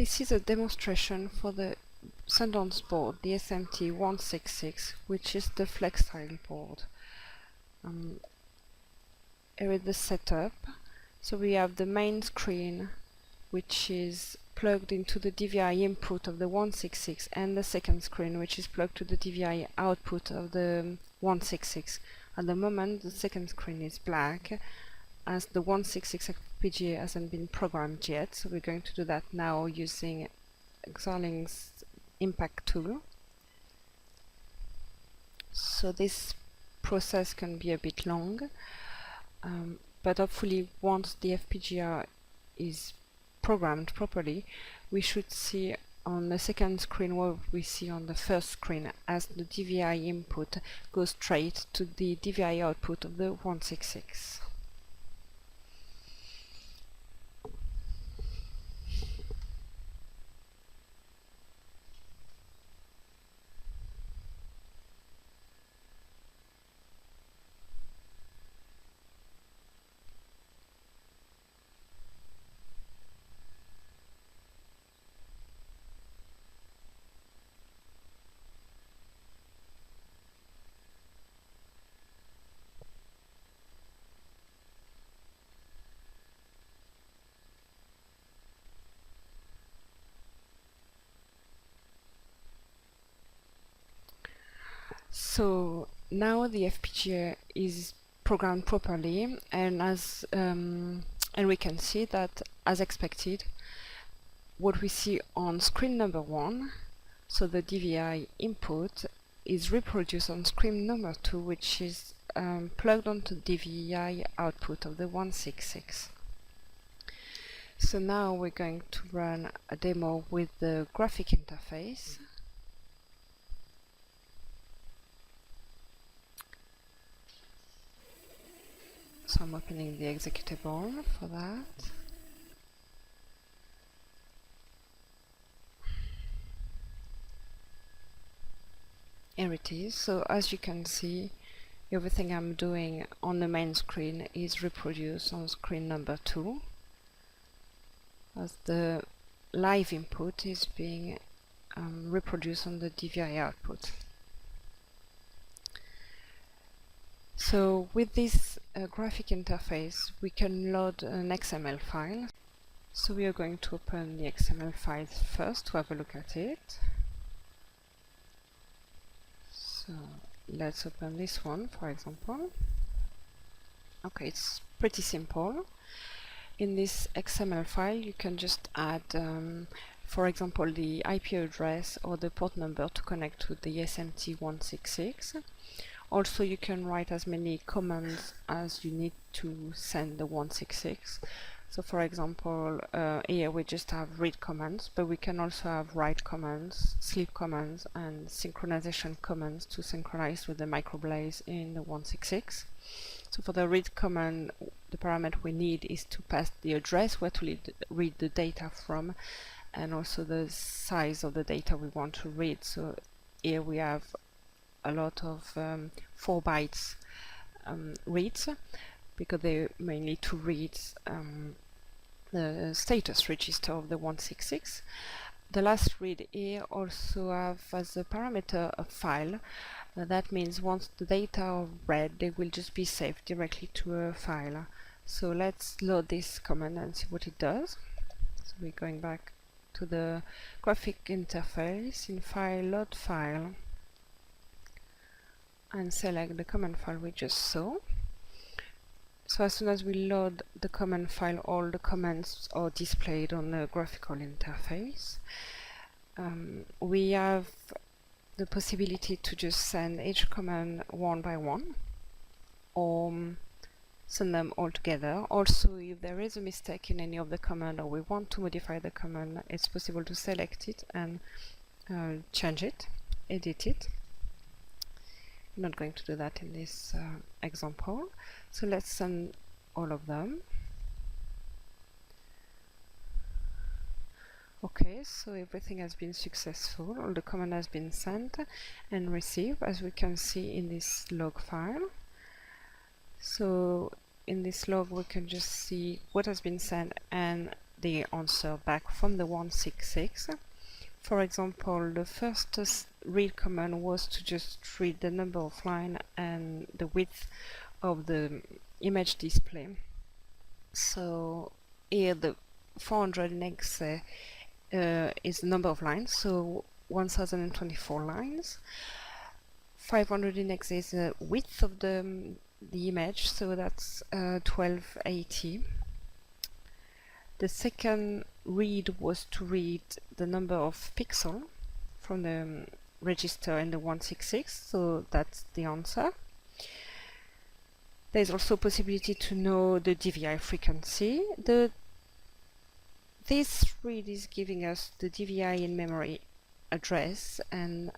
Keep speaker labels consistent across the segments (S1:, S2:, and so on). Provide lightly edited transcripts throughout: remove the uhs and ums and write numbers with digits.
S1: This is a demonstration for the Sundance board, the SMT166, which is the Flextile board. Here is the setup. So we have the main screen, which is plugged into the DVI input of the 166, and the second screen, which is plugged to the DVI output of the 166. At the moment, the second screen is black, as the 166 FPGA hasn't been programmed yet, so we're going to do that now using Xilinx's impact tool. So this process can be a bit long, but hopefully once the FPGA is programmed properly, we should see on the second screen what we see on the first screen, as the DVI input goes straight to the DVI output of the 166. So now the FPGA is programmed properly, and we can see that, as expected, what we see on screen number 1, so the DVI input, is reproduced on screen number 2, which is plugged onto the DVI output of the 166. So now we're going to run a demo with the graphic interface. So I'm opening the executable for that. Here it is. So as you can see, everything I'm doing on the main screen is reproduced on screen number 2, as the live input is being reproduced on the DVI output. So with this graphic interface, we can load an XML file. So we are going to open the XML file first to have a look at it. So let's open this one, for example. Okay, it's pretty simple. In this XML file, you can just add, for example, the IP address or the port number to connect to the SMT166. Also, you can write as many commands as you need to send the 166. So for example, here we just have read commands, but we can also have write commands, sleep commands, and synchronization commands to synchronize with the microblaze in the 166. So for the read command, the parameter we need is to pass the address where to read the data from, and also the size of the data we want to read. So here we have a lot of 4 bytes reads, because they may need to read the status register of the 166. The last read here also have as a parameter a file. That means once the data are read, they will just be saved directly to a file. So let's load this command and see what it does. So we're going back to the graphic interface, in File, Load File, and select the command file we just saw. So as soon as we load the command file, all the commands are displayed on the graphical interface. We have the possibility to just send each command one by one, or send them all together. Also, if there is a mistake in any of the command, or we want to modify the command, it's possible to select it and change it, edit it. I'm not going to do that in this example. So let's send all of them. Okay, so everything has been successful. All the command has been sent and received, as we can see in this log file. So in this log we can just see what has been sent and the answer back from the 166. For example, the first read command was to just read the number of lines and the width of the image display. So here the 400 in X is the number of lines, so 1024 lines. 500 in X is the width of the image, so that's 1280. The second read was to read the number of pixels from the register in the 166, so that's the answer. There's also a possibility to know the DVI frequency. This read is giving us the DVI in memory address, and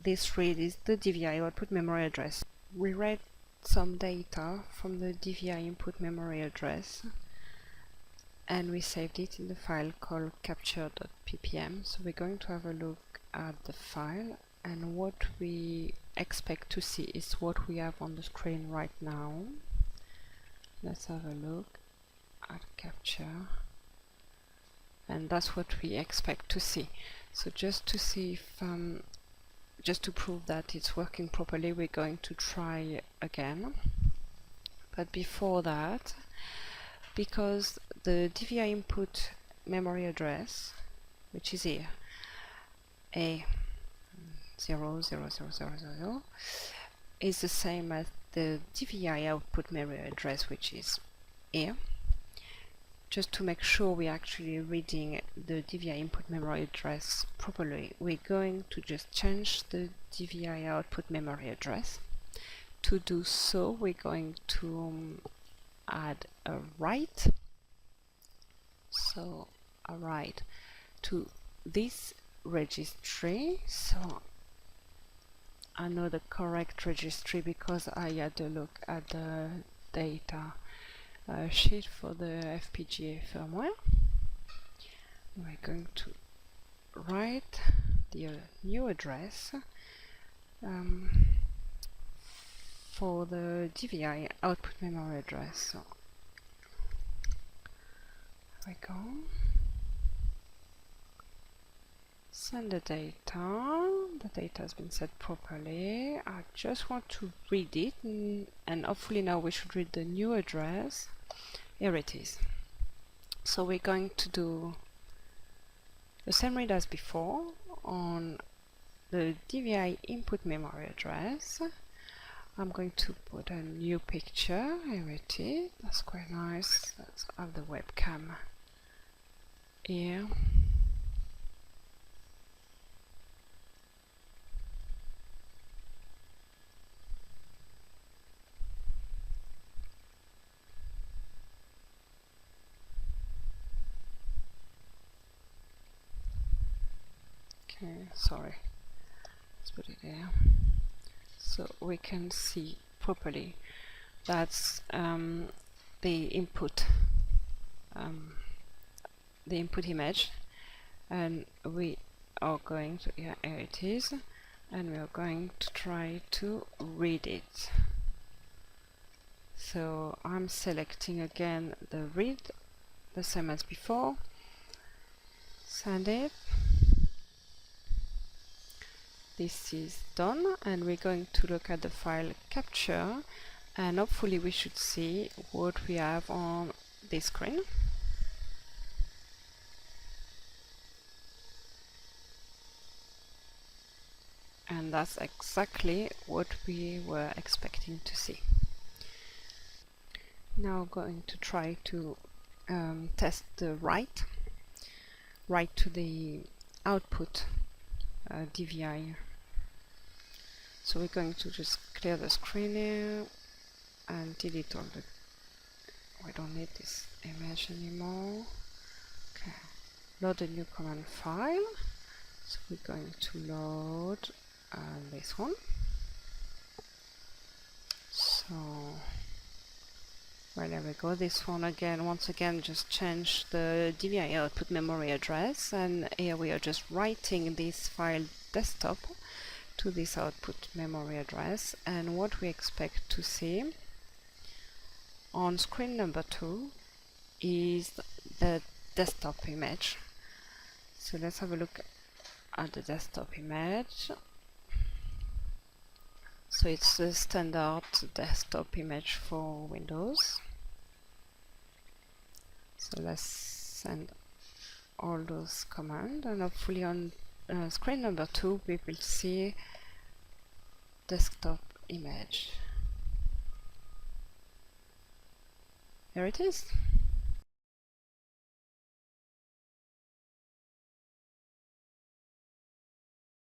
S1: this read is the DVI output memory address. We read some data from the DVI input memory address, and we saved it in the file called capture.ppm. So we're going to have a look at the file, and what we expect to see is what we have on the screen right now. Let's have a look at capture, and that's what we expect to see. So just to see if just to prove that it's working properly, we're going to try again. But before that, because the DVI input memory address, which is here, A00000, is the same as the DVI output memory address, which is here. Just to make sure we're actually reading the DVI input memory address properly, we're going to just change the DVI output memory address. To do so, we're going to add a write. So a write to this registry. So I know the correct registry because I had a look at the data sheet for the FPGA firmware. We're going to write the new address for the DVI output memory address. So there we go. Send the data. The data has been set properly. I just want to read it, and hopefully now we should read the new address. Here it is. So we're going to do the same read as before on the DVI input memory address. I'm going to put a new picture. Here it is. That's quite nice. Let's have the webcam here. Okay, sorry. Let's put it there. So we can see properly that's the input image, and we are going to, yeah, here it is, and we are going to try to read it. So I'm selecting again the read, the same as before, send it. This is done, and we're going to look at the file capture, and hopefully we should see what we have on this screen. And that's exactly what we were expecting to see. Now going to try to test the write to the output DVI. So we're going to just clear the screen here and delete all the, we don't need this image anymore. Okay, load a new command file. So we're going to load this one. So, well, there we go. This one again, once again, just change the DVI output memory address, and here we are just writing this file desktop to this output memory address. And what we expect to see on screen number 2 is that desktop image. So let's have a look at the desktop image. So it's the standard desktop image for Windows. So let's send all those commands, and hopefully on screen number 2 we will see desktop image. Here it is.